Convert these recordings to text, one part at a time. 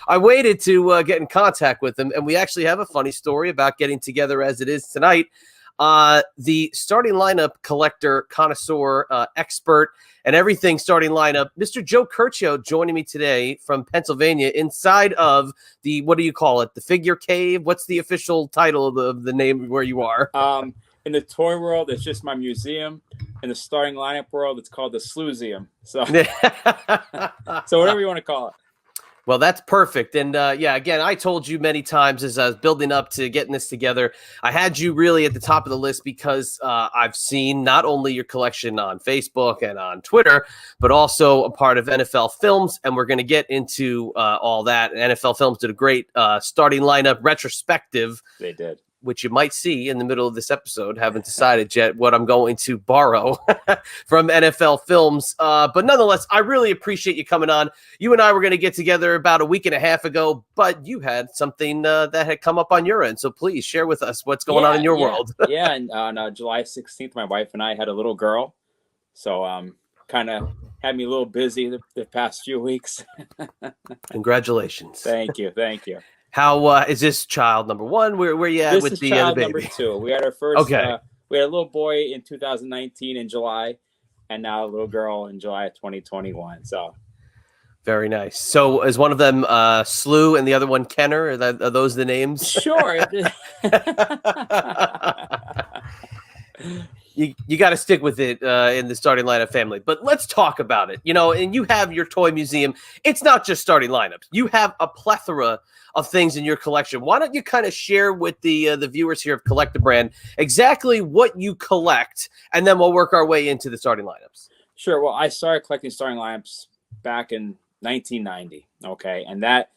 I waited to get in contact with him, and we actually have a funny story about getting together as it is tonight. The starting lineup collector, connoisseur, expert, and everything starting lineup, Mr. Joe Curcio, joining me today from Pennsylvania inside of the, what do you call it? The Figure Cave? What's the official title of the name where you are? In the toy world, it's just my museum. In the starting lineup world, it's called the Sleuseum. So, so whatever you want to call it. Well, that's perfect. And yeah, again, I told you many times as I was building up to getting this together, I had you really at the top of the list because I've seen not only your collection on Facebook and on Twitter, but also a part of NFL Films. And we're going to get into all that. And NFL Films did a great starting lineup retrospective. They did. Which you might see in the middle of this episode. Haven't decided yet what I'm going to borrow from NFL Films. But nonetheless, I really appreciate you coming on. You and I were going to get together about a week and a half ago, but you had something that had come up on your end. So please share with us what's going on in your world. Yeah, and on July 16th, my wife and I had a little girl. So kind of had me a little busy the past few weeks. Congratulations. Thank you. How is this child number one? Where you at with the child baby? Number two. We had our first. Okay. We had a little boy in 2019 in July, and now a little girl in July of 2021. So very nice. So is one of them Slew and the other one Kenner? Are those the names? Sure. You got to stick with it in the starting lineup family. But let's talk about it. You know, and you have your toy museum. It's not just starting lineups. You have a plethora of things in your collection. Why don't you kind of share with the viewers here of Collect the Brand exactly what you collect, and then we'll work our way into the starting lineups. Sure. Well, I started collecting starting lineups back in 1990. Okay, and that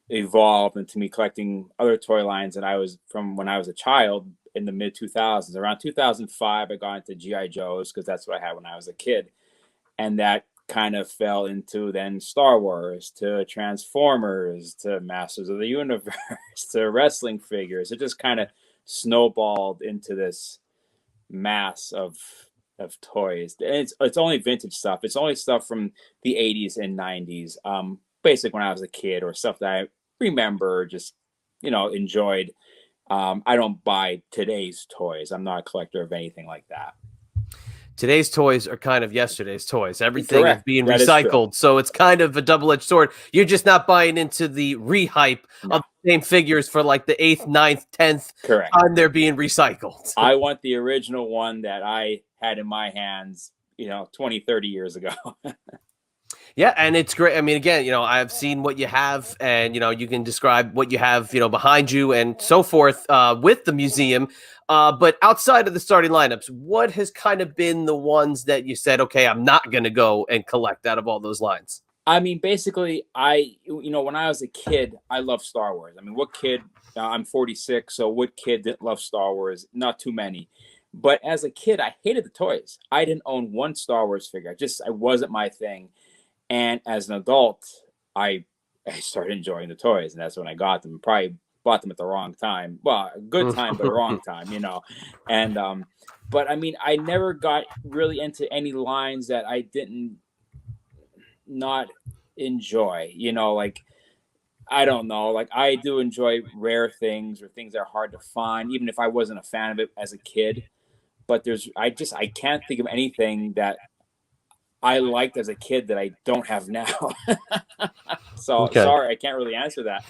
evolved into me collecting other toy lines that I was from when I was a child. In the mid 2000s, around 2005, I got into GI Joes because that's what I had when I was a kid, and that kind of fell into then Star Wars to Transformers to Masters of the Universe to wrestling figures. It just kind of snowballed into this mass of toys. And it's only vintage stuff. It's only stuff from the 80s and 90s, basically when I was a kid, or stuff that I remember, just enjoyed. I don't buy today's toys. I'm not a collector of anything like that. Today's toys are kind of yesterday's toys. Everything is being recycled. So it's kind of a double-edged sword. You're just not buying into the rehype of the same figures for like the 8th, 9th, 10th time they're being recycled. I want the original one that I had in my hands, 20, 30 years ago. Yeah, and it's great. I mean, again, I've seen what you have, and, you can describe what you have, behind you and so forth with the museum. But outside of the starting lineups, what has kind of been the ones that you said, okay, I'm not going to go and collect out of all those lines? I mean, basically, when I was a kid, I loved Star Wars. I mean, what kid, I'm 46, so what kid didn't love Star Wars? Not too many. But as a kid, I hated the toys. I didn't own one Star Wars figure. I wasn't my thing. And as an adult, I started enjoying the toys, and that's when I got them. Probably bought them at the wrong time. Well, a good time, but a wrong time, And but I mean, I never got really into any lines that I didn't not enjoy. Like, I don't know. Like, I do enjoy rare things or things that are hard to find, even if I wasn't a fan of it as a kid. But I can't think of anything that I liked as a kid that I don't have now. So sorry, I can't really answer that.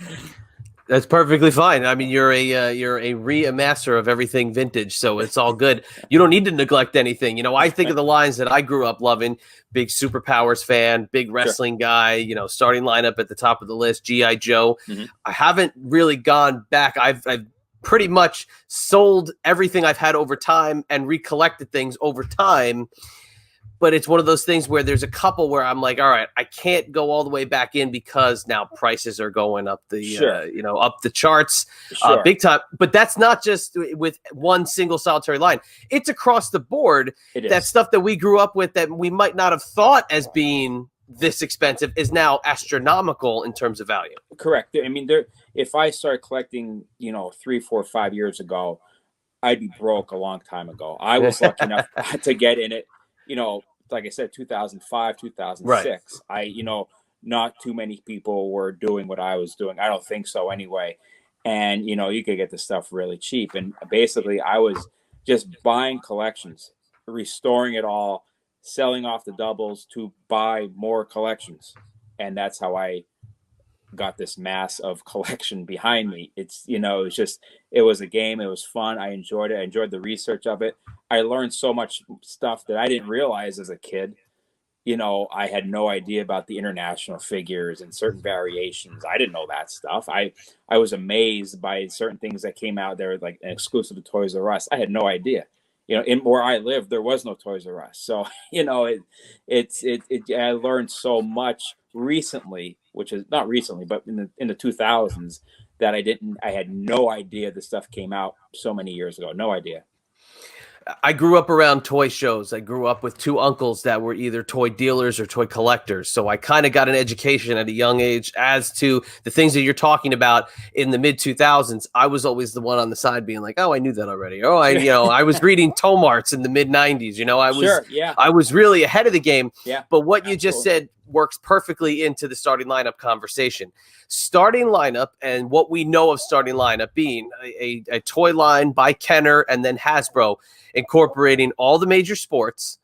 That's perfectly fine. I mean, you're a re-amasser of everything vintage, so it's all good. You don't need to neglect anything. I think of the lines that I grew up loving. Big Superpowers fan, big wrestling guy. Starting lineup at the top of the list. GI Joe. Mm-hmm. I haven't really gone back. I've pretty much sold everything I've had over time and recollected things over time. But it's one of those things where there's a couple where I'm like, all right, I can't go all the way back in because now prices are going up up the charts big time. But that's not just with one single solitary line. It's across the board. That stuff that we grew up with that we might not have thought as being this expensive is now astronomical in terms of value. Correct. I mean, if I started collecting, 3, 4, 5 years ago, I'd be broke a long time ago. I was lucky enough to get in it. Like I said, 2005, 2006. Right. not too many people were doing what I was doing. I don't think so anyway. And you could get the stuff really cheap. And basically, I was just buying collections, restoring it all, selling off the doubles to buy more collections, and that's how I got this mass of collection behind me. It's just, it was a game. It was fun. I enjoyed it. I enjoyed the research of it. I learned so much stuff that I didn't realize as a kid. I had no idea about the international figures and certain variations. I didn't know that stuff. I was amazed by certain things that came out there, like exclusive to Toys R Us. I had no idea. In where I lived, there was no Toys R Us. So, I learned so much recently, which is not recently, but in the 2000s, that I had no idea this stuff came out so many years ago. No idea. I grew up around toy shows. I grew up with two uncles that were either toy dealers or toy collectors. So I kind of got an education at a young age as to the things that you're talking about in the mid 2000s. I was always the one on the side being like, "Oh, I knew that already." Oh, I was reading Tomarts in the mid 90s. Sure, yeah. I was really ahead of the game. Yeah. But what you just said works perfectly into the starting lineup conversation. Starting lineup, and what we know of starting lineup being a toy line by Kenner and then Hasbro, incorporating all the major sports,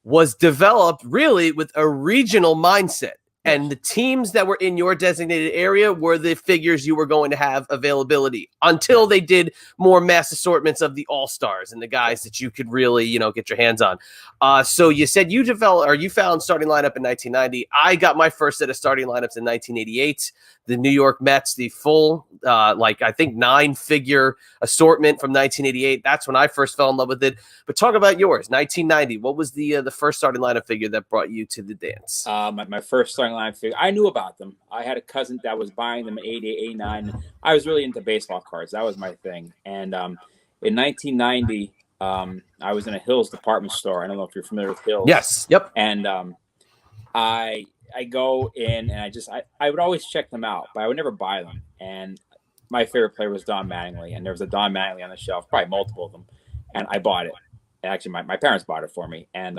was developed really with a regional mindset. And the teams that were in your designated area were the figures you were going to have availability until they did more mass assortments of the all-stars and the guys that you could really, get your hands on. So you said you found starting lineup in 1990. I got my first set of starting lineups in 1988. The New York Mets, the full, I think 9-figure assortment from 1988. That's when I first fell in love with it. But talk about yours, 1990. What was the first starting lineup figure that brought you to the dance? My first starting line figure, I knew about them. I had a cousin that was buying them in 88, 89. I was really into baseball cards. That was my thing. And in 1990, I was in a Hills department store. I don't know if you're familiar with Hills. Yes. Yep. And I go in and I would always check them out, but I would never buy them. And my favorite player was Don Mattingly, and there was a Don Mattingly on the shelf, probably multiple of them, and I bought it. Actually, my parents bought it for me, and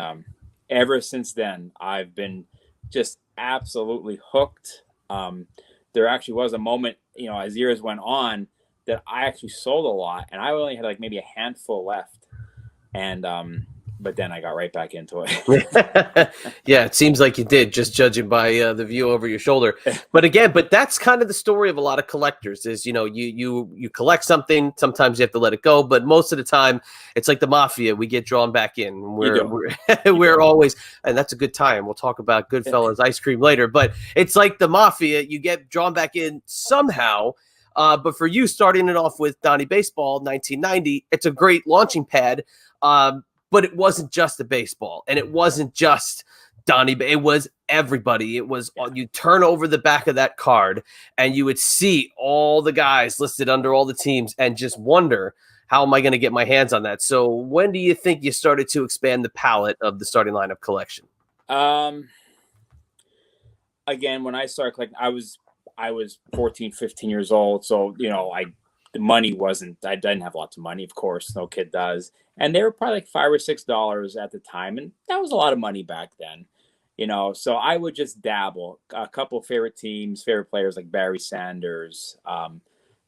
ever since then, I've been just absolutely hooked. There actually was a moment, as years went on, that I actually sold a lot, and I only had like maybe a handful left, and but then I got right back into it. Yeah, it seems like you did, just judging by the view over your shoulder. But that's kind of the story of a lot of collectors is, you collect something, sometimes you have to let it go, but most of the time it's like the mafia. We get drawn back in. We're always, and that's a good time. We'll talk about Goodfellas ice cream later, but it's like the mafia. You get drawn back in somehow. But for you, starting it off with Donnie Baseball, 1990, it's a great launching pad. But it wasn't just the baseball, and it wasn't just Donnie. It was everybody. It was you turn over the back of that card, and you would see all the guys listed under all the teams, and just wonder, how am I going to get my hands on that? So, when do you think you started to expand the palette of the starting lineup collection? Again, when I started collecting, I was 14, 15 years old, so the money I didn't have lots of money, of course, no kid does. And they were probably like $5 or $6 at the time. And that was a lot of money back then, so I would just dabble. A couple favorite teams, favorite players like Barry Sanders,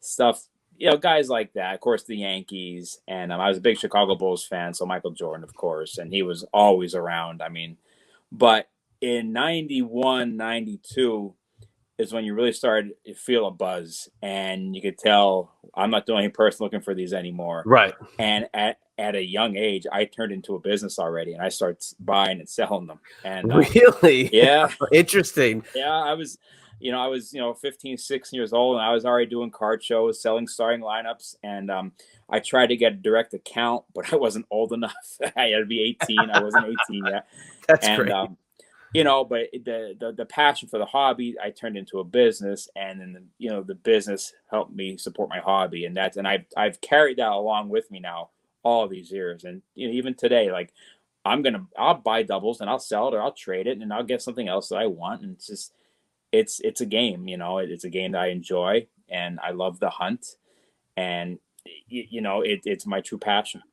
stuff, guys like that. Of course, the Yankees. And I was a big Chicago Bulls fan. So Michael Jordan, of course, and he was always around. But in 91, 92, is when you really started to feel a buzz, and you could tell I'm not the only person looking for these anymore. Right. And at a young age, I turned into a business already, and I started buying and selling them. And really, yeah, interesting. Yeah, I was 15, 16 years old, and I was already doing card shows, selling starting lineups, and I tried to get a direct account, but I wasn't old enough. I had to be 18. I wasn't 18 yet. That's great. But the passion for the hobby, I turned into a business, and then the business helped me support my hobby, and I've carried that along with me now all these years, and even today, like I'll buy doubles and I'll sell it or I'll trade it and I'll get something else that I want, and it's a game, it's a game that I enjoy, and I love the hunt, and it's my true passion.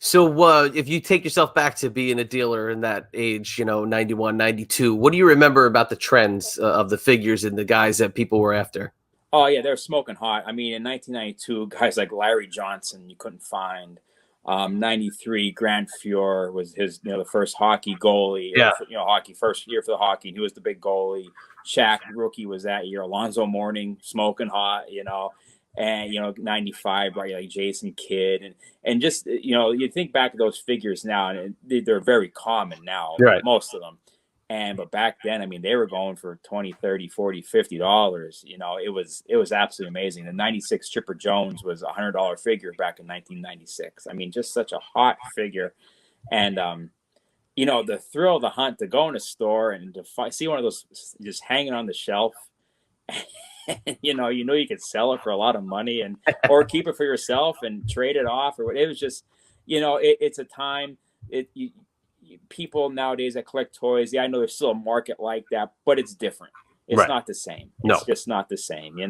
So if you take yourself back to being a dealer in that age, 91, 92, what do you remember about the trends of the figures and the guys that people were after? Oh yeah, they're smoking hot. I mean, in 1992, guys like Larry Johnson you couldn't find. 93, Grant Fuhr was his, the first hockey goalie, or Yeah. hockey first year for the hockey. And he was the big goalie. Shaq rookie was that year. Alonzo Mourning smoking hot, and 95, right, like Jason Kidd, and just you think back to those figures now, and they're very common now, Right. most of them. But back then, I mean, they were going for 20, 30, 40, $50. It was absolutely amazing. The 96 Chipper Jones was $100 figure back in 1996. I mean, just such a hot figure. And the thrill of the hunt to go in a store and to see one of those just hanging on the shelf. And, you could sell it for a lot of money, or keep it for yourself and trade it off, or what. It was just, it's a time. People nowadays that collect toys, I know there's still a market like that, but it's different. It's not the same. It's just not the same. You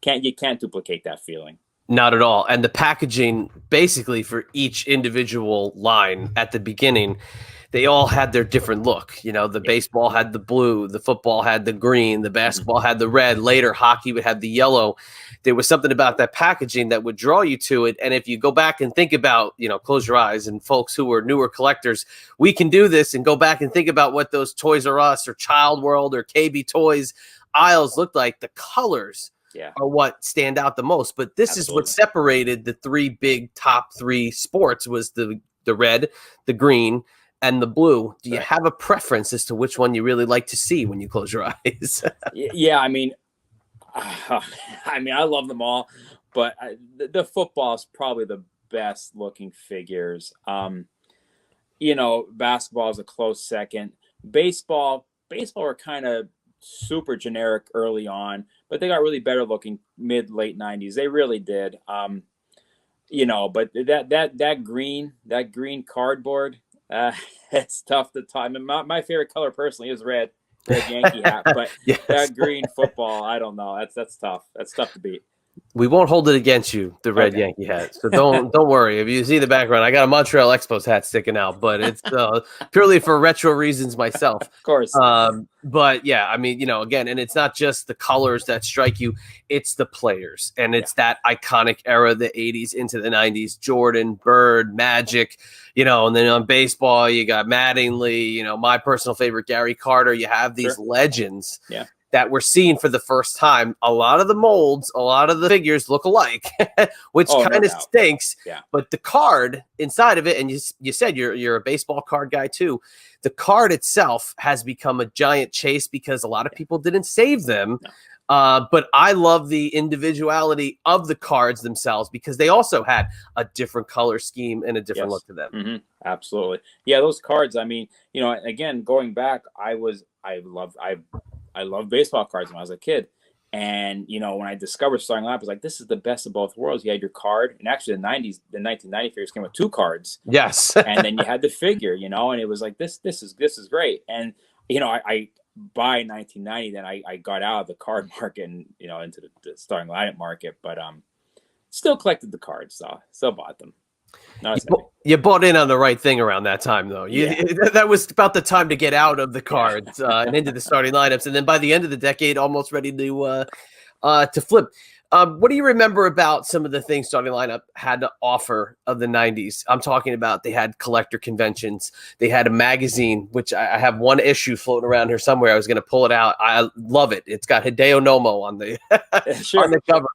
can't duplicate that feeling. Not at all. And the packaging, basically, for each individual line at the beginning, they all had their different look. The baseball had the blue, the football had the green, the basketball had the red. Later, hockey would have the yellow. There was something about that packaging that would draw you to it. And if you go back and think about, close your eyes, and folks who are newer collectors, we can do this and go back and think about what those Toys R Us or Child World or KB Toys aisles looked like. The colors are what stand out the most. But this is what separated the three big top three sports, was the red, the green, and the blue. Do you have a preference as to which one you really like to see when you close your eyes? Yeah, I mean, I love them all, but the football is probably the best looking figures. Basketball is a close second. Baseball were kind of super generic early on, but they got really better looking late 90s. They really did. But that green cardboard, it's tough to talk. I mean, my favorite color personally is red Yankee hat, but that green football, I don't know. That's tough. That's tough to beat. We won't hold it against you, the red Yankee hat. So don't worry. If you see the background, I got a Montreal Expos hat sticking out, but it's purely for retro reasons myself. Of course. But yeah, I mean, again, and it's not just the colors that strike you, it's the players. And it's that iconic era, the 80s into the 90s, Jordan, Bird, Magic, and then on baseball, you got Mattingly, my personal favorite, Gary Carter. You have these legends. Yeah. That we're seeing for the first time. A lot of the molds, a lot of the figures look alike, which kind of stinks. Yeah. But the card inside of it, and you said you're a baseball card guy too. The card itself has become a giant chase because a lot of people didn't save them. No. But I love the individuality of the cards themselves because they also had a different color scheme and a different look to them. Mm-hmm. Absolutely. Yeah, those cards, I mean, again, going back, I loved baseball cards when I was a kid. And, when I discovered Starting Lineup, I was like, this is the best of both worlds. You had your card. And actually, the 1990 figures came with two cards. Yes. And then you had the figure, and it was like, this is great. And, I by 1990, then I got out of the card market and, into the Starting Lineup market. But still collected the cards, though. Still bought them. You bought in on the right thing around that time, though. That was about the time to get out of the cards and into the starting lineups. And then by the end of the decade, almost ready to flip. What do you remember about some of the things Starting Lineup had to offer of the 90s? I'm talking about they had collector conventions. They had a magazine, which I have one issue floating around here somewhere. I was going to pull it out. I love it. It's got Hideo Nomo on the, on the cover.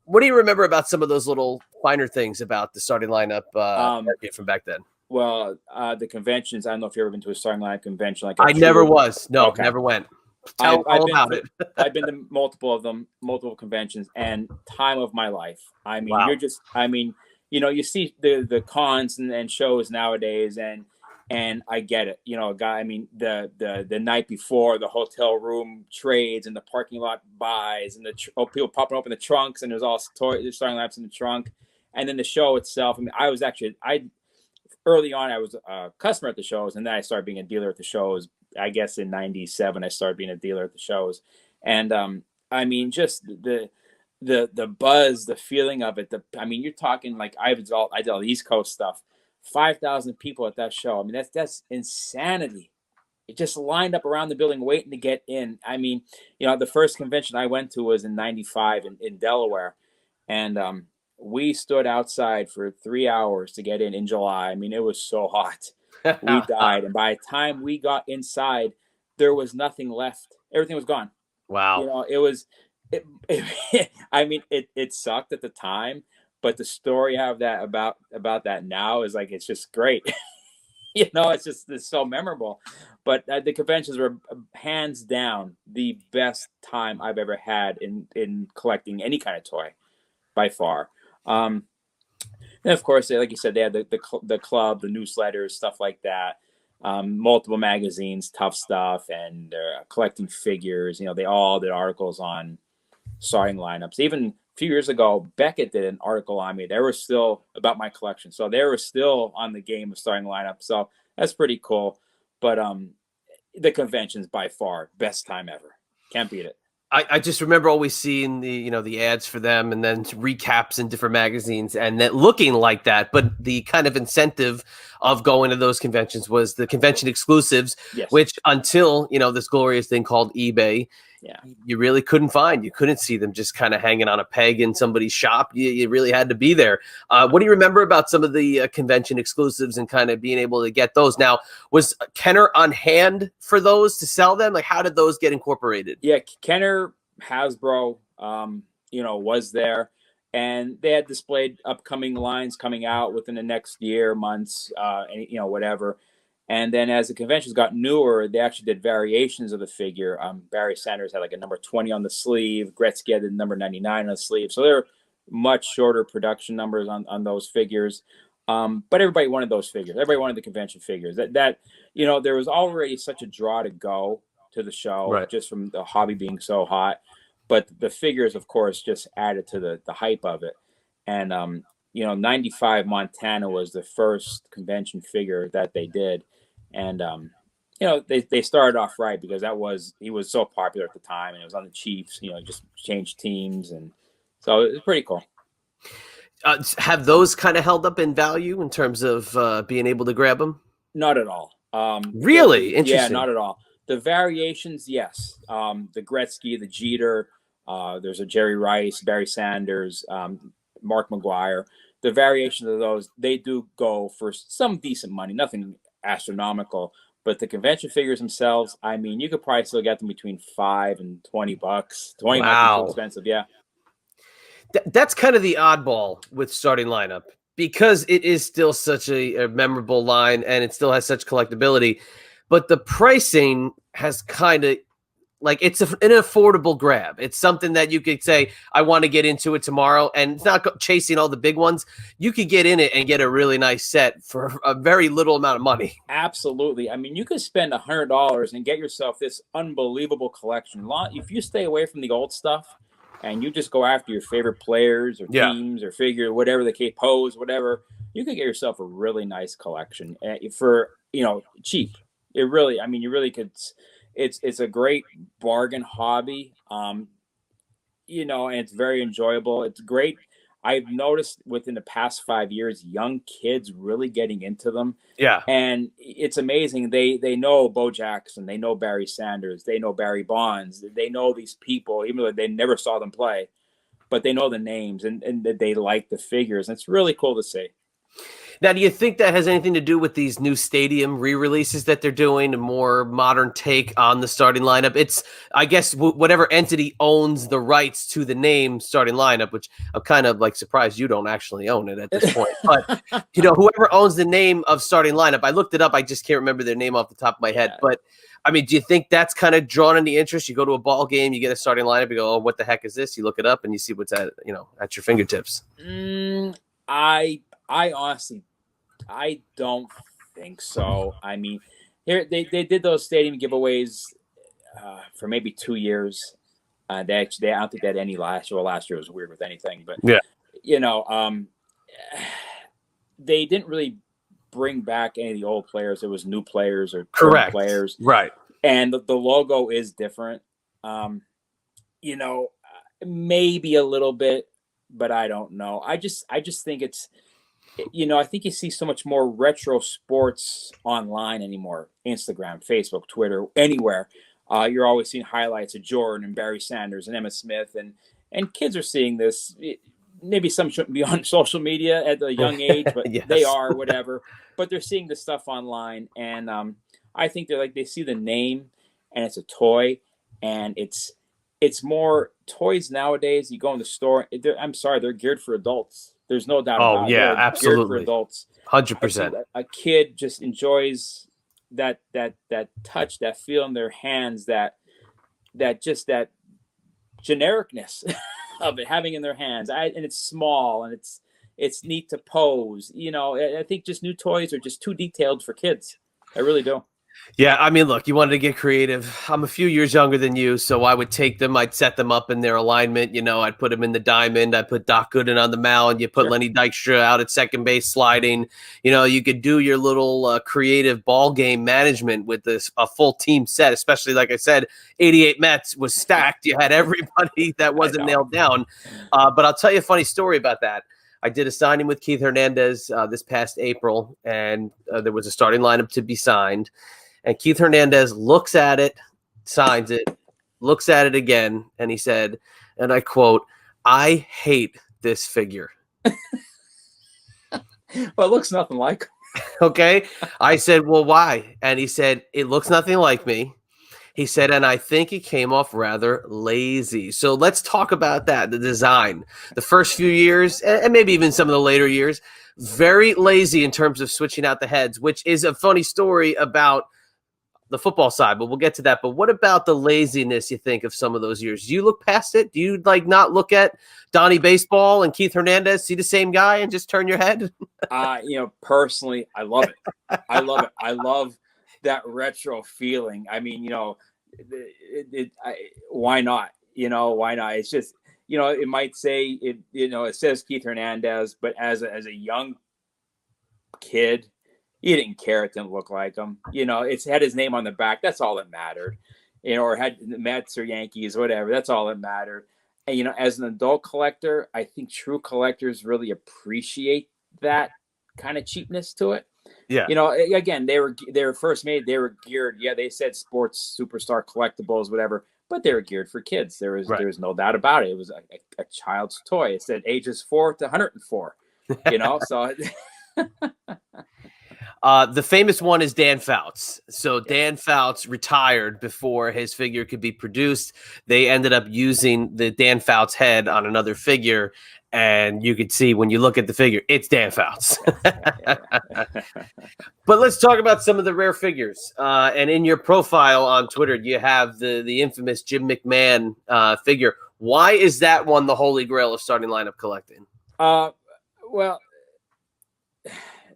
What do you remember about some of those little finer things about the Starting Lineup market from back then? Well, the conventions, I don't know if you've ever been to a Starting Lineup convention. I never was. No, never went. Tell all about it. I've been to multiple of them, multiple conventions, and time of my life. I mean, you see the cons and shows nowadays, and I get it. The night before, the hotel room trades and the parking lot buys and people popping open the trunks and there's all toys, Starting Lineups in the trunk, and then the show itself. I mean, early on I was a customer at the shows, and then I started being a dealer at the shows. I guess in 97 I started being a dealer at the shows, and I mean, just the buzz, the feeling of it. You're talking like I did all the East Coast stuff. 5,000 people at that show. I mean, that's insanity. It just lined up around the building waiting to get in. I mean, the first convention I went to was in '95 in Delaware, and we stood outside for 3 hours to get in July. I mean, it was so hot. We died, and by the time we got inside, there was nothing left. Everything was gone. Wow. It was. I mean, it sucked at the time, but the story I have that about that now is like it's just great. It's so memorable. But the conventions were hands down the best time I've ever had in collecting any kind of toy, by far. And of course, like you said, they had the club, the newsletters, stuff like that. Multiple magazines, Tough Stuff, and collecting figures. They all did articles on starting lineups. Even a few years ago, Beckett did an article on me. They were still about my collection, so they were still on the game of starting lineup. So that's pretty cool. But the convention's by far best time ever. Can't beat it. I just remember always seeing the ads for them and then recaps in different magazines and that looking like that. But the kind of incentive of going to those conventions was the convention exclusives, Yes. which until, this glorious thing called eBay, Yeah. you really couldn't find. You couldn't see them just kind of hanging on a peg in somebody's shop. You really had to be there. What do you remember about some of the convention exclusives and kind of being able to get those? Now, was Kenner on hand for those to sell them? Like, how did those get incorporated? Yeah, Kenner, Hasbro, was there. And they had displayed upcoming lines coming out within the next year, months, whatever. And then as the conventions got newer, they actually did variations of the figure. Barry Sanders had like a number 20 on the sleeve. Gretzky had the number 99 on the sleeve. So they're much shorter production numbers on those figures. But everybody wanted those figures. Everybody wanted the convention figures. That there was already such a draw to go to the show, Right, just from the hobby being so hot. But the figures, of course, just added to the hype of it. And, 95 Montana was the first convention figure that they did. And, they started off right because he was so popular at the time and it was on the Chiefs, just changed teams. And so it was pretty cool. Have those kind of held up in value in terms of being able to grab them? Not at all. Really? Interesting. Yeah, not at all. The variations, yes. The Gretzky, the Jeter, there's a Jerry Rice, Barry Sanders, Mark McGuire. The variations of those, they do go for some decent money, nothing astronomical. But the convention figures themselves, I mean, you could probably still get them between $5 and $20. 20 might be too expensive, yeah. That's kind of the oddball with starting lineup because it is still such a memorable line and it still has such collectability. But the pricing has kind of like it's an affordable grab. It's something that you could say, I want to get into it tomorrow. And it's not chasing all the big ones. You could get in it and get a really nice set for a very little amount of money. Absolutely. I mean, you could spend $100 and get yourself this unbelievable collection. If you stay away from the old stuff and you just go after your favorite players or teams or figure, whatever the case, pose, whatever, you could get yourself a really nice collection for, cheap. You really could. It's a great bargain hobby, and it's very enjoyable. It's great. I've noticed within the past 5 years, young kids really getting into them. Yeah. And it's amazing. They know Bo Jackson. They know Barry Sanders. They know Barry Bonds. They know these people, even though they never saw them play. But they know the names and they like the figures. And it's really cool to see. Now, do you think that has anything to do with these new stadium re-releases that they're doing, a more modern take on the starting lineup? It's, I guess, whatever entity owns the rights to the name starting lineup, which I'm kind of like surprised you don't actually own it at this point. But, whoever owns the name of starting lineup, I looked it up. I just can't remember their name off the top of my head. But, I mean, do you think that's kind of drawn any interest? You go to a ball game, you get a starting lineup, you go, oh, what the heck is this? You look it up and you see what's at your fingertips. I honestly, I don't think so. I mean, here they did those stadium giveaways for maybe 2 years. I don't think they had any last year. Well, last year was weird with anything, but they didn't really bring back any of the old players. It was new players or current players, right? And the logo is different. Maybe a little bit, but I don't know. I just think I think you see so much more retro sports online anymore. Instagram, Facebook, Twitter, anywhere. You're always seeing highlights of Jordan and Barry Sanders and Emmitt Smith, and kids are seeing this. Maybe some shouldn't be on social media at a young age, but they Yes. are, whatever. But they're seeing this stuff online, and I think they see the name, and it's a toy, and it's more toys nowadays. You go in the store. I'm sorry, they're geared for adults. There's no doubt Oh about it. They yeah, are geared for absolutely. adults. I think 100%. a kid just enjoys that touch, that feel in their hands, that genericness of it having in their hands. And it's small, and it's neat to pose. I think just new toys are just too detailed for kids. I really do. Yeah, I mean, look, you wanted to get creative. I'm a few years younger than you, so I would take them, I'd set them up in their alignment. I'd put them in the diamond. I'd put Doc Gooden on the mound. You put Sure. Lenny Dykstra out at second base sliding. You could do your little creative ball game management with a full team set, especially, like I said, 88 Mets was stacked. You had everybody that wasn't nailed down. But I'll tell you a funny story about that. I did a signing with Keith Hernandez this past April, and there was a starting lineup to be signed. And Keith Hernandez looks at it, signs it, looks at it again, and he said, and I quote, "I hate this figure." Well, it looks nothing like. Okay. I said, "Well, why?" And he said, "It looks nothing like me." He said, "And I think it came off rather lazy." So let's talk about that, the design. The first few years, and maybe even some of the later years, very lazy in terms of switching out the heads, which is a funny story about the football side, but we'll get to that. But what about the laziness you think of some of those years? Do you look past it? Do you not look at Donnie Baseball and Keith Hernandez, see the same guy and just turn your head? Personally, I love it. I love it. I love that retro feeling. I mean, why not? Why not? It's just, it might say it, it says Keith Hernandez, but as a young kid, you didn't care. It didn't look like him. It's had his name on the back. That's all that mattered. Or had the Mets or Yankees, whatever. That's all that mattered. And, as an adult collector, I think true collectors really appreciate that kind of cheapness to it. Yeah. Again, they were first made. They were geared. Yeah, they said sports superstar collectibles, whatever, but they were geared for kids. There was no doubt about it. It was a child's toy. It said ages 4 to 104. So. The famous one is Dan Fouts. So Dan Fouts retired before his figure could be produced. They ended up using the Dan Fouts head on another figure, and you could see when you look at the figure, it's Dan Fouts. But let's talk about some of the rare figures. And in your profile on Twitter, you have the infamous Jim McMahon figure. Why is that one the holy grail of starting lineup collecting? Well,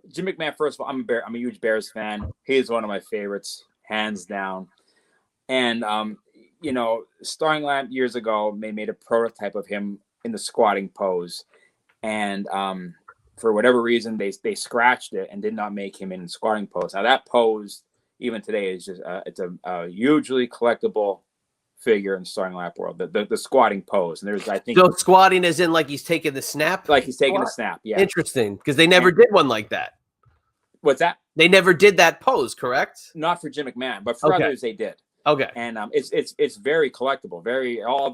Jim McMahon, first of all, I'm a huge Bears fan. He's one of my favorites, hands down. And, Starting Lamp years ago, they made a prototype of him in the squatting pose. And for whatever reason, they scratched it and did not make him in squatting pose. Now, that pose, even today, is just it's a hugely collectible figure in the Starting Lamp world, the squatting pose. And there's, I think, so squatting as in like he's taking the snap? Like he's taking the snap, yeah. Interesting, because they never did one like that. What's that? They never did that pose, correct? Not for Jim McMahon, but for others they did. Okay. And it's very collectible.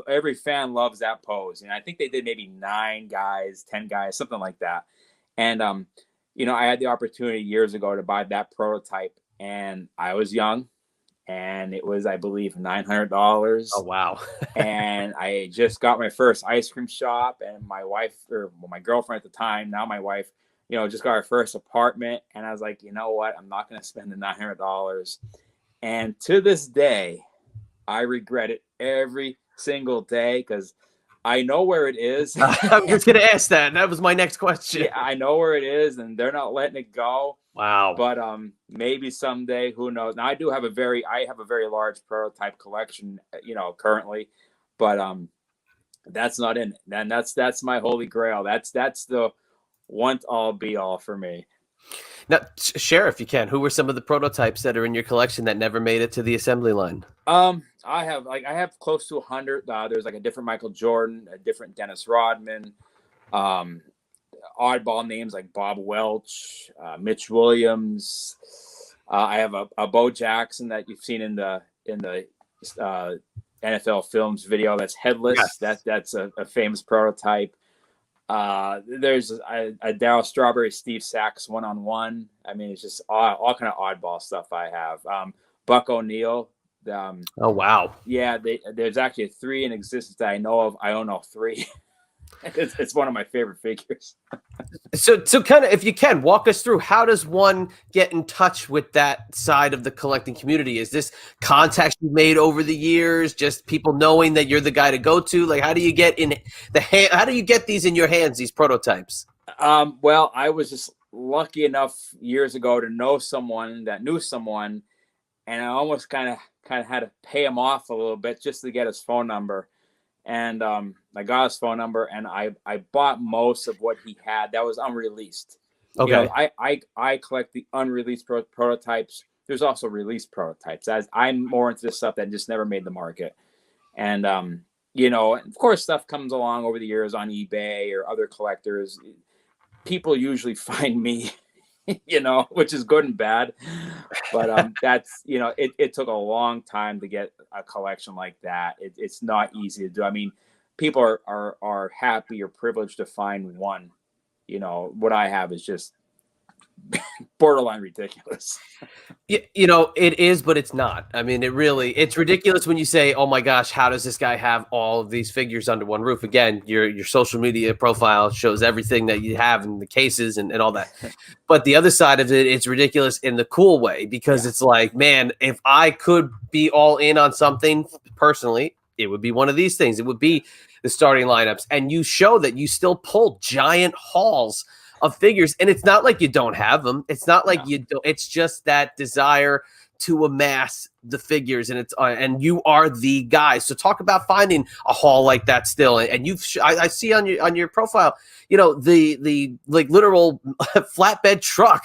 Every fan loves that pose. And I think they did maybe 9 guys, 10 guys, something like that. And I had the opportunity years ago to buy that prototype, and I was young, and it was, I believe, $900. Oh wow. And I just got my first ice cream shop, and my wife, my girlfriend at the time, now my wife, just got our first apartment. And I was like, you know what? I'm not going to spend the $900. And to this day, I regret it every single day, because I know where it is. I was just going to ask that. That was my next question. Yeah, I know where it is, and they're not letting it go. Wow. But maybe someday, who knows? Now, I have a very large prototype collection, currently, but that's not in it. And that's my holy grail. That's the want all be all for me. Now, share if you can. Who were some of the prototypes that are in your collection that never made it to the assembly line? I have close to 100. There's like a different Michael Jordan, a different Dennis Rodman, oddball names like Bob Welch, Mitch Williams. I have a Bo Jackson that you've seen in the NFL Films video that's headless. Yes. That's a famous prototype. There's a Darryl Strawberry, Steve Sachs 1-on-1. I mean, it's just all kind of oddball stuff I have. Buck O'Neill. Oh, wow. Yeah, there's actually 3 in existence that I know of. I own all 3. It's one of my favorite figures. So kind of, if you can, walk us through, how does one get in touch with that side of the collecting community? Is this contacts you made over the years, just people knowing that you're the guy to go to? Like, how do you get in how do you get these in your hands, these prototypes? Well, I was just lucky enough years ago to know someone that knew someone, and I almost kind of had to pay him off a little bit just to get his phone number. And I got his phone number, and I bought most of what he had that was unreleased. Okay. You know, I collect the unreleased prototypes. There's also released prototypes. As I'm more into this stuff that just never made the market. And you know, of course, stuff comes along over the years on eBay or other collectors. People usually find me, you know, which is good and bad. But that's, you know, it took a long time to get a collection like that. It's not easy to do. I mean, people are happy or privileged to find one. You know, what I have is just borderline ridiculous. You know, it is, but it's not. I mean, it's ridiculous when you say, oh my gosh, how does this guy have all of these figures under one roof? Again, your social media profile shows everything that you have in the cases and all that. But the other side of it, it's ridiculous in the cool way, because it's like, man, if I could be all in on something personally, it would be one of these things. It would be the starting lineups. And you show that you still pull giant hauls of figures, and it's not like you don't have them. It's not like you don't. It's just that desire to amass the figures, and it's and you are the guy. So talk about finding a haul like that still. And you've I see on your profile, you know, the like literal flatbed truck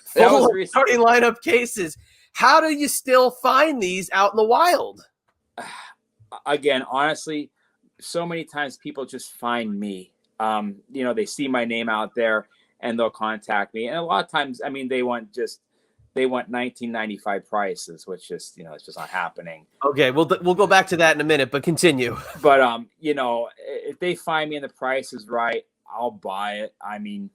full of starting lineup cases. How do you still find these out in the wild? Again, honestly, so many times people just find me. You know, they see my name out there and they'll contact me. And a lot of times, I mean, they want 1995 prices, which just, you know, it's just not happening. Okay. We'll go back to that in a minute, but continue. But, you know, if they find me and the price is right, I'll buy it. I mean,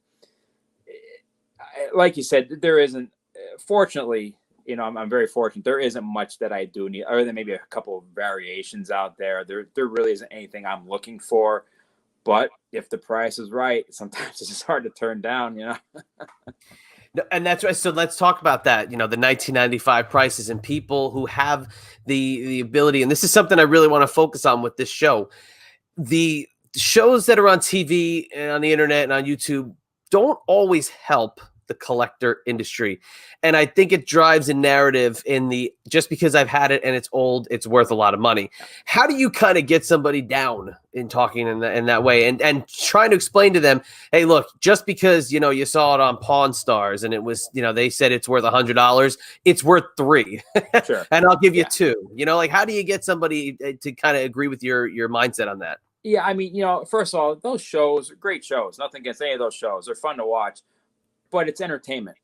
like you said, there isn't, fortunately, you know, I'm very fortunate. There isn't much that I do need, other than maybe a couple of variations out there. There really isn't anything I'm looking for. But if the price is right, sometimes it's just hard to turn down, you know. And that's right. So let's talk about that. You know, the 1995 prices, and people who have the ability. And this is something I really want to focus on with this show. The shows that are on TV and on the internet and on YouTube don't always help the collector industry. And I think it drives a narrative in the, just because I've had it and it's old, it's worth a lot of money. How do you kind of get somebody down in talking in that way, and trying to explain to them, hey, look, just because, you know, you saw it on Pawn Stars and it was, you know, they said it's worth $100, it's worth $3. Sure. And I'll give you $2. You know, like, how do you get somebody to kind of agree with your mindset on that? Yeah, I mean, you know, first of all, those shows are great shows. Nothing against any of those shows. They're fun to watch. But it's entertainment.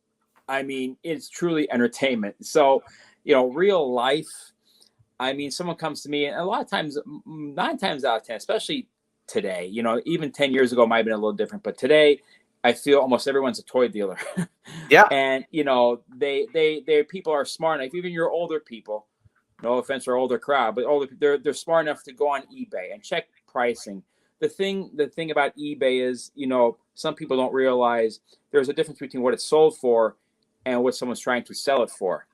I mean, it's truly entertainment. So, you know, real life, I mean, someone comes to me, and a lot of times, 9 times out of 10, especially today, you know, even 10 years ago might have been a little different, but today I feel almost everyone's a toy dealer. Yeah. And, you know, they people are smart enough, even your older people, no offense to our older crowd, but they're smart enough to go on eBay and check pricing. The thing about eBay is, you know, some people don't realize there's a difference between what it's sold for and what someone's trying to sell it for.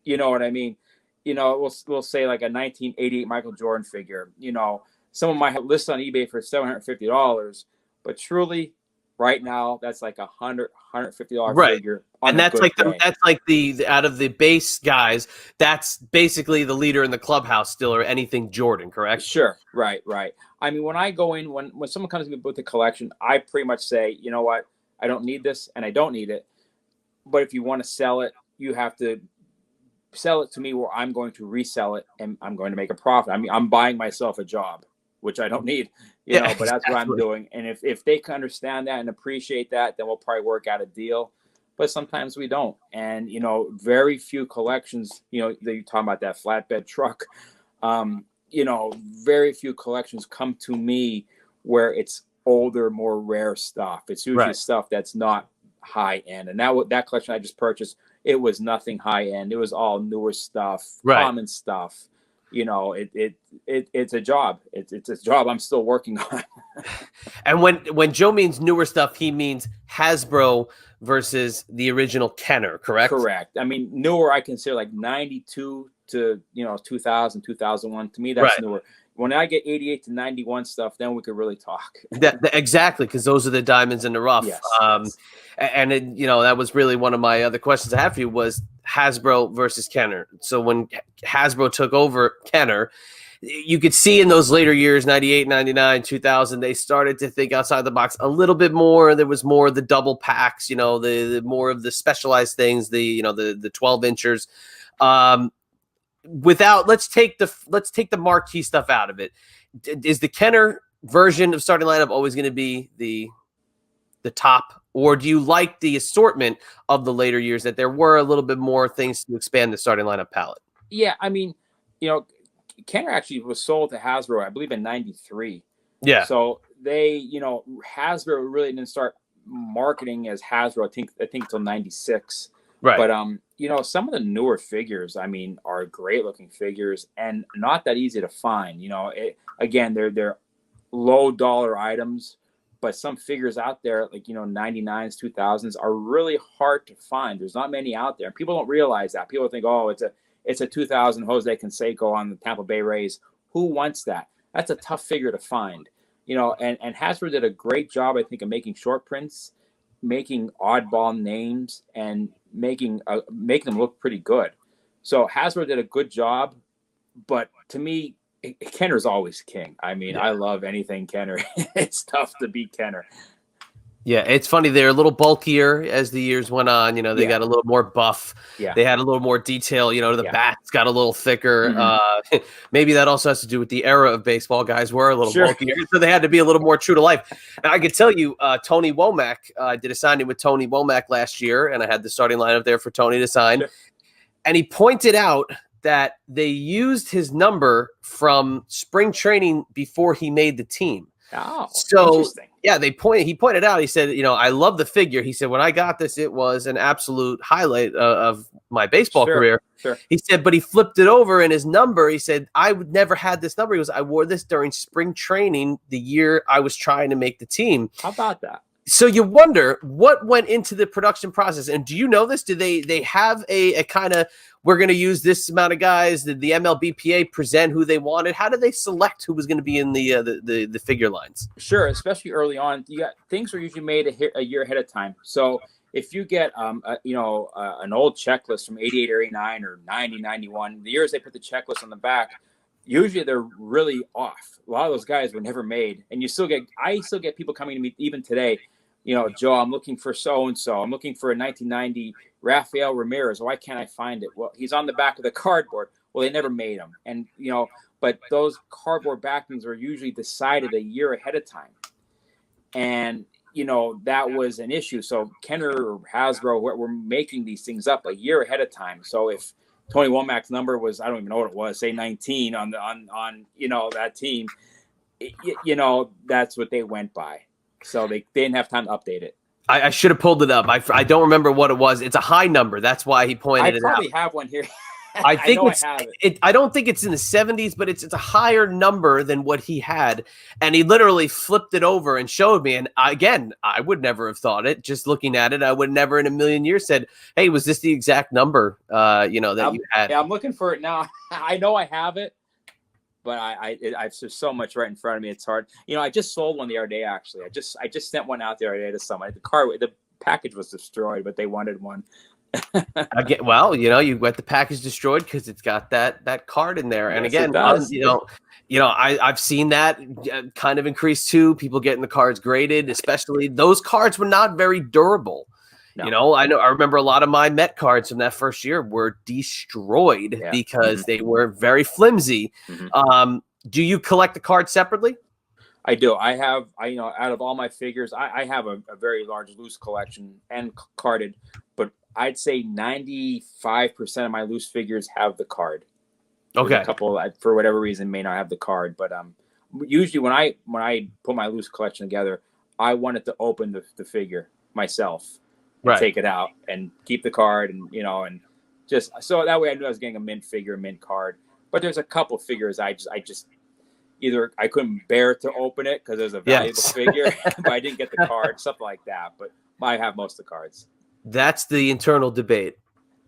You know what I mean? You know, we'll say like a 1988 Michael Jordan figure. You know, someone might have listed on eBay for $750, but truly, right now, that's like $150 figure. And that's like the out of the base guys, that's basically the leader in the clubhouse still, or anything Jordan, correct? Sure. Right. I mean, when I go in, when someone comes to me with a collection, I pretty much say, you know what, I don't need this and I don't need it. But if you want to sell it, you have to sell it to me where I'm going to resell it and I'm going to make a profit. I mean, I'm buying myself a job, which I don't need. But that's what I'm doing. And if they can understand that and appreciate that, then we'll probably work out a deal. But sometimes we don't. And, very few collections, you're talking about that flatbed truck. Very few collections come to me where it's older, more rare stuff. It's usually stuff that's not high end. And that collection I just purchased, it was nothing high end. It was all newer stuff, common stuff. It's a job. It's a job I'm still working on. And when Joe means newer stuff, he means Hasbro versus the original Kenner, correct? Correct. I mean, newer I consider like 92 to 2000, 2001. To me, that's newer. When I get 88 to 91 stuff, then we could really talk. Exactly, because those are the diamonds in the rough. Yes, And that was really one of my other questions I have for you was Hasbro versus Kenner. So when Hasbro took over Kenner, you could see in those later years, 98, 99, 2000, they started to think outside the box a little bit more. There was more of the double packs, the more of the specialized things, the 12 inchers. Let's take the marquee stuff out of it. Is the Kenner version of starting lineup always going to be the top, or do you like the assortment of the later years that there were a little bit more things to expand the starting lineup palette? Yeah, I mean, Kenner actually was sold to Hasbro, I believe, in '93. Yeah. So they, Hasbro really didn't start marketing as Hasbro. I think until '96. Right. But some of the newer figures, I mean, are great looking figures and not that easy to find. Again, they're low dollar items, but some figures out there, like 99s, 2000s, are really hard to find. There's not many out there. People don't realize that. People think, oh, it's a 2000 Jose Canseco on the Tampa Bay Rays. Who wants that? That's a tough figure to find. And Hasbro did a great job, I think, of making short prints, making oddball names, and making them look pretty good. So Hasbro did a good job, but to me, Kenner's always king. I mean, I love anything Kenner. It's tough to beat Kenner. Yeah, it's funny. They're a little bulkier as the years went on. They got a little more buff. Yeah. They had a little more detail. The bats got a little thicker. Mm-hmm. Maybe that also has to do with the era of baseball. Guys were a little bulkier, so they had to be a little more true to life. And I could tell you, Tony Womack, I did a signing with Tony Womack last year, and I had the starting lineup there for Tony to sign. Sure. And he pointed out that they used his number from spring training before he made the team. Oh, so interesting. Yeah, he pointed out, he said, I love the figure. He said, when I got this, it was an absolute highlight of my baseball career. Sure. He said, but he flipped it over in his number. He said, I would never had this number. He goes, I wore this during spring training the year I was trying to make the team. How about that? So you wonder what went into the production process. And do you know this? Do they have a kind of, we're going to use this amount of guys? Did the MLBPA present who they wanted? How did they select who was going to be in the figure lines? Sure, especially early on, things are usually made a year ahead of time. So if you get an old checklist from 88 or 89 or 90, 91, the years they put the checklist on the back, usually they're really off. A lot of those guys were never made, and I still get people coming to me even today. Joe, I'm looking for so-and-so. I'm looking for a 1990 Rafael Ramirez. Why can't I find it? Well, he's on the back of the cardboard. Well, they never made him. And, but those cardboard backings are usually decided a year ahead of time. And, that was an issue. So Kenner or Hasbro were making these things up a year ahead of time. So if Tony Womack's number was, I don't even know what it was, say 19 on that team, that's what they went by. So they didn't have time to update it. I should have pulled it up. I don't remember what it was. It's a high number. That's why he pointed it out. I probably have one here. I think I don't think it's in the 70s, but it's a higher number than what he had. And he literally flipped it over and showed me. And again, I would never have thought it. Just looking at it, I would never in a million years said, hey, was this the exact number that you had? Yeah, I'm looking for it now. I know I have it. But I've there's so much right in front of me. It's hard. I just sold one the other day. Actually, I just sent one out the other day to somebody. The package was destroyed, but they wanted one. You got the package destroyed because it's got that card in there. Yes, and again, I've seen that kind of increase too. People getting the cards graded, especially those cards were not very durable. No. I remember a lot of my Met cards from that first year were destroyed because they were very flimsy. Mm-hmm. Do you collect the cards separately? I do. Out of all my figures, I have a very large loose collection and carded, but I'd say 95% of my loose figures have the card. There's a Okay. couple that, for whatever reason, may not have the card, but usually when I put my loose collection together, I wanted to open the figure myself and Right. take it out and keep the card, and and just so that way I knew I was getting a mint figure, a mint card. But there's a couple figures I just either I couldn't bear to open it because it was a valuable Yes. figure, but I didn't get the card, something like that. But I have most of the cards. That's the internal debate.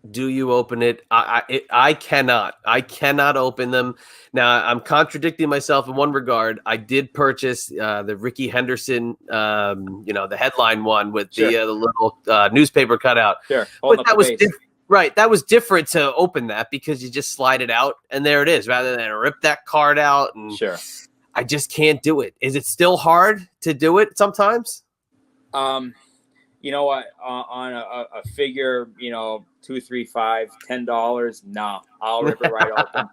Do you open it? I cannot. I cannot open them. Now I'm contradicting myself in one regard. I did purchase the Ricky Henderson, the headline one with Sure. the little newspaper cutout. Sure, But holding up that the was base. right. That was different to open that because you just slide it out and there it is, rather than rip that card out. And Sure. I just can't do it. Is it still hard to do it sometimes? You know what? On a figure, $2, $3, $5, $10, no, I'll rip it right open.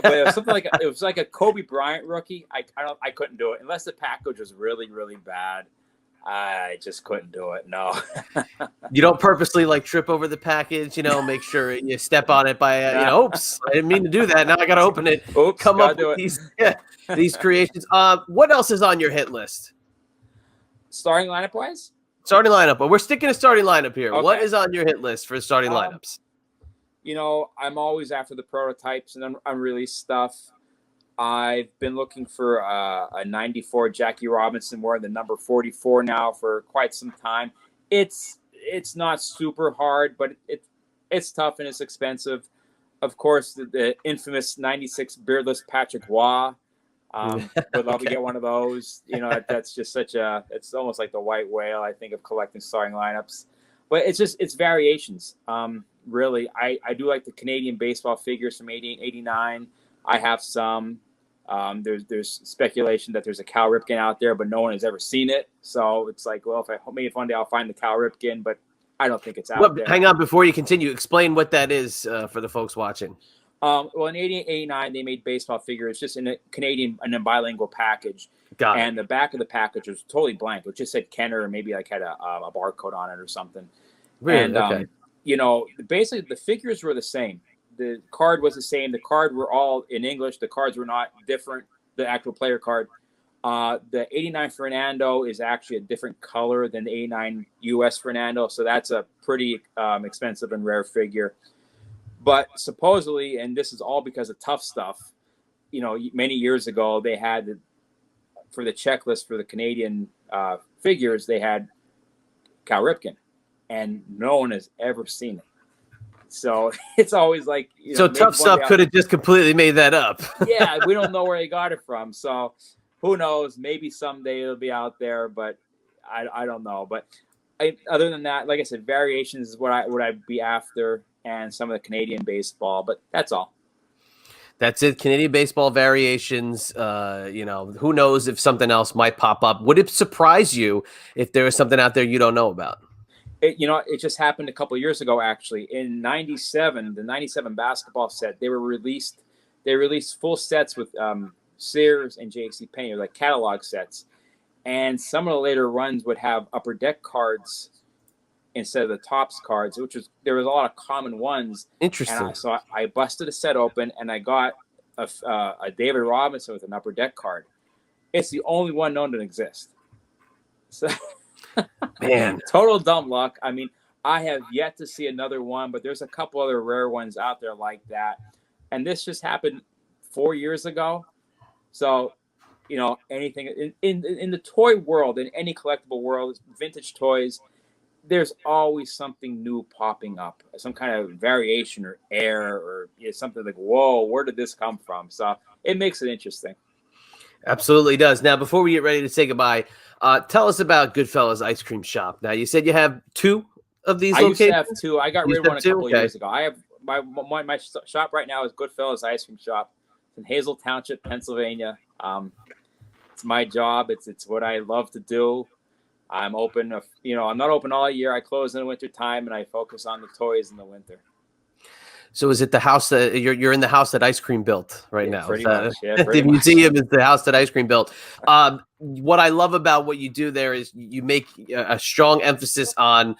But it was something like it was like a Kobe Bryant rookie. I couldn't do it unless the package was really, really bad. I just couldn't do it. No. You don't purposely like trip over the package, make sure you step on it by, oops, I didn't mean to do that. Now I got to open it. Oops, Come up do with it. these creations. What else is on your hit list? Starting lineup wise? Starting lineup. But we're sticking to starting lineup here. Okay. What is on your hit list for starting lineups? I'm always after the prototypes and unreleased stuff. I've been looking for a 94 Jackie Robinson, wearing the number 44 now for quite some time. It's not super hard, but it's tough and it's expensive. Of course, the infamous 96 beardless Patrick Waugh. Would love to get one of those. That's just it's almost like the white whale, I think, of collecting starting lineups. But it's variations. Really, I do like the Canadian baseball figures from 88, 89. I have some. There's speculation that there's a Cal Ripken out there, but no one has ever seen it. So it's like, well, maybe one day I'll find the Cal Ripken, but I don't think it's out there. Hang on, before you continue, explain what that is for the folks watching. Well, in 88, 89, they made baseball figures just in a Canadian and a bilingual package. And the back of the package was totally blank. It just said Kenner, or maybe like had a barcode on it or something. Really? And, okay. Basically the figures were the same. The card was the same. The card were all in English. The cards were not different. The actual player card. The 89 Fernando is actually a different color than the 89 US Fernando. So that's a pretty expensive and rare figure. But supposedly, and this is all because of Tough Stuff, many years ago, they had, for the checklist for the Canadian figures, they had Cal Ripken, and no one has ever seen it. So it's always like, so Tough Stuff could have just completely made that up. Yeah, we don't know where he got it from. So who knows? Maybe someday it'll be out there, but I don't know. But other than that, like I said, variations is what I'd be after, and some of the Canadian baseball. But that's all. That's it. Canadian baseball variations. Who knows if something else might pop up. Would it surprise you if there was something out there you don't know about? It just happened a couple of years ago, actually. In 97, the 97 basketball set, they released full sets with Sears and J.C. Penney, like catalog sets. And some of the later runs would have upper deck cards instead of the tops cards, there was a lot of common ones. Interesting. And so I busted a set open and I got a David Robinson with an upper deck card. It's the only one known to exist. So, man, total dumb luck. I mean, I have yet to see another one, but there's a couple other rare ones out there like that. And this just happened 4 years ago. So, anything in the toy world, in any collectible world, vintage toys, there's always something new popping up, some kind of variation or error or something like, whoa, where did this come from? So it makes it interesting. Absolutely does. Now, before we get ready to say goodbye, tell us about Goodfellas Ice Cream Shop. Now, you said you have 2 of these locations? I used to have 2. I got rid of one a couple of years ago. I have my shop right now is Goodfellas Ice Cream Shop. It's in Hazel Township, Pennsylvania. It's my job. It's what I love to do. I'm open. I'm not open all year. I close in the winter time, and I focus on the toys in the winter. So is it the house that you're in the house that ice cream built right now? Pretty much. Yeah, The pretty much. museum is the house that ice cream built. What I love about what you do there is you make a strong emphasis on,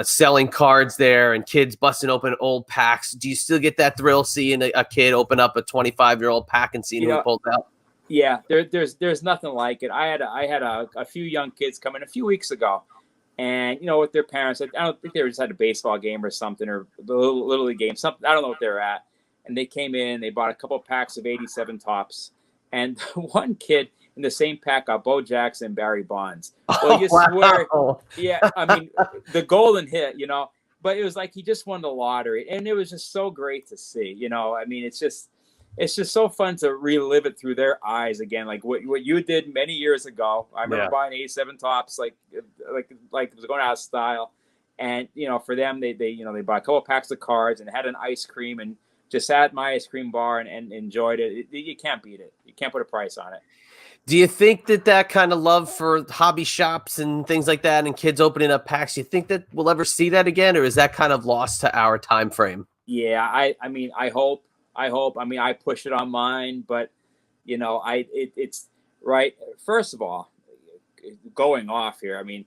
selling cards there and kids busting open old packs. Do you still get that thrill seeing a kid open up a 25-year-old pack and seeing who he pulls out? Yeah, there's nothing like it. I had a few young kids come in a few weeks ago, and with their parents. I don't think they just had a baseball game or something, or a little league game, something. I don't know what they're at. And they came in, they bought a couple of packs of 87 tops, and one kid in the same pack got Bo Jackson and Barry Bonds. Well, you swear, yeah. I mean, the golden hit, but it was like he just won the lottery, and it was just so great to see. I mean, it's just so fun to relive it through their eyes again, like what you did many years ago. I remember buying 87 tops, like it was going out of style, and for them, they bought a couple of packs of cards and had an ice cream and just sat at my ice cream bar and enjoyed it. You can't beat it. You can't put a price on it. Do you think that kind of love for hobby shops and things like that and kids opening up packs, you think that we'll ever see that again, or is that kind of lost to our time frame? Yeah, I mean, I hope. I mean, I push it on mine, but it's right. First of all, going off here, I mean,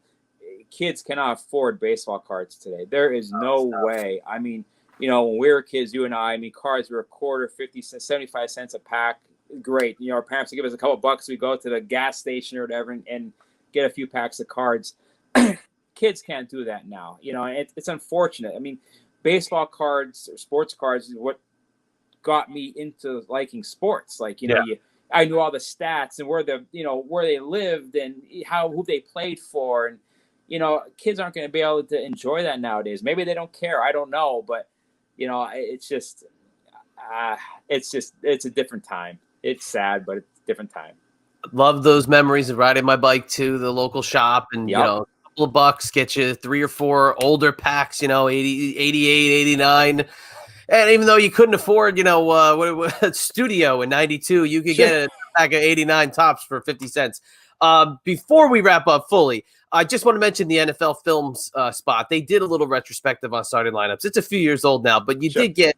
kids cannot afford baseball cards today. There is no way. I mean, when we were kids, you and I mean, cards were a quarter, 50 cents, 75 cents a pack. Great. Our parents would give us a couple of bucks. We go to the gas station or whatever and get a few packs of cards. Kids can't do that now. It's unfortunate. I mean, baseball cards or sports cards is what got me into liking sports. Like, I knew all the stats and where they lived and who they played for. And, kids aren't going to be able to enjoy that nowadays. Maybe they don't care. I don't know. But, it's just, it's a different time. It's sad, but it's a different time. Love those memories of riding my bike to the local shop and, a couple of bucks, get you 3 or 4 older packs, 80, 88, 89. And even though you couldn't afford, Studio in 92, you could get a pack of 89 tops for 50 cents. Before we wrap up fully, I just want to mention the NFL Films spot. They did a little retrospective on starting lineups. It's a few years old now, but you did get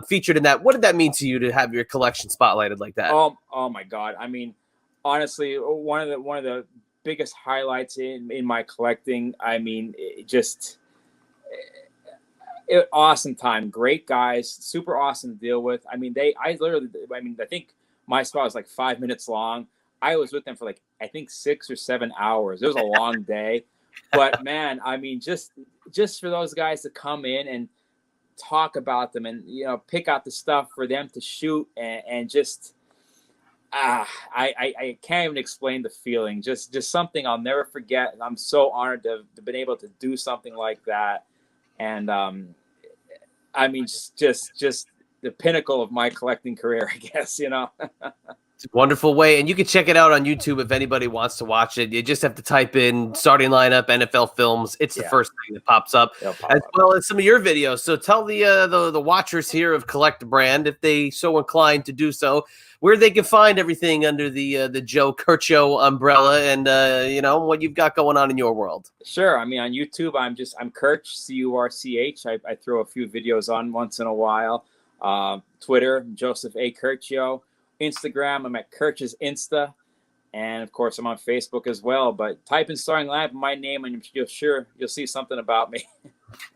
featured in that. What did that mean to you to have your collection spotlighted like that? Oh my God. I mean, honestly, one of the biggest highlights in my collecting. I mean, awesome time, great guys, super awesome to deal with. I mean, I think my spot was like 5 minutes long. I was with them for I think 6 or 7 hours. It was a long day, but man, I mean, just for those guys to come in and talk about them and, pick out the stuff for them to shoot and just, I can't even explain the feeling. Just something I'll never forget. I'm so honored to have been able to do something like that. And, I mean, just the pinnacle of my collecting career, I guess, It's a wonderful way. And you can check it out on YouTube if anybody wants to watch it. You just have to type in starting lineup, NFL Films. It's the first thing that pops up, well as some of your videos. So tell the watchers here of Collect the Brand, if they so inclined to do so, where they can find everything under the Joe Curcio umbrella and, what you've got going on in your world. Sure. I mean, on YouTube, I'm Curch, Curch. I throw a few videos on once in a while. Twitter, Joseph A. Curcio. Instagram, I'm at Curch's Insta. And of course, I'm on Facebook as well. But type in starting lineup, my name, and you'll see something about me.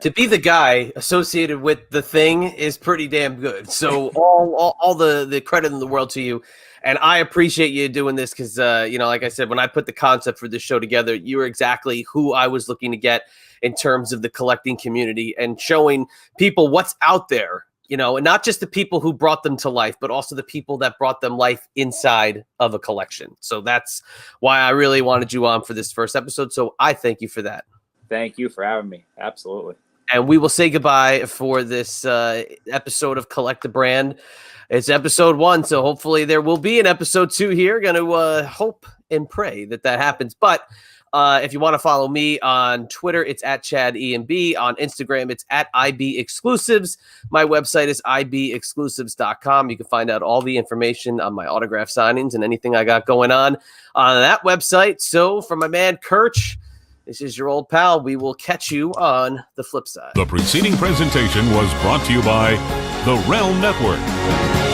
To be the guy associated with the thing is pretty damn good. So all the credit in the world to you. And I appreciate you doing this because, like I said, when I put the concept for this show together, you were exactly who I was looking to get in terms of the collecting community and showing people what's out there, and not just the people who brought them to life, but also the people that brought them life inside of a collection. So that's why I really wanted you on for this first episode. So I thank you for that. Thank you for having me. Absolutely. And we will say goodbye for this episode of Collect the Brand. It's episode 1, so hopefully there will be an episode 2 here. Going to hope and pray that happens. But if you want to follow me on Twitter, it's at ChadEMB. On Instagram, it's at IBExclusives. My website is IBExclusives.com. You can find out all the information on my autograph signings and anything I got going on that website. So for my man Curch, This is your old pal. We will catch you on the flip side. The preceding presentation was brought to you by the Realm Network.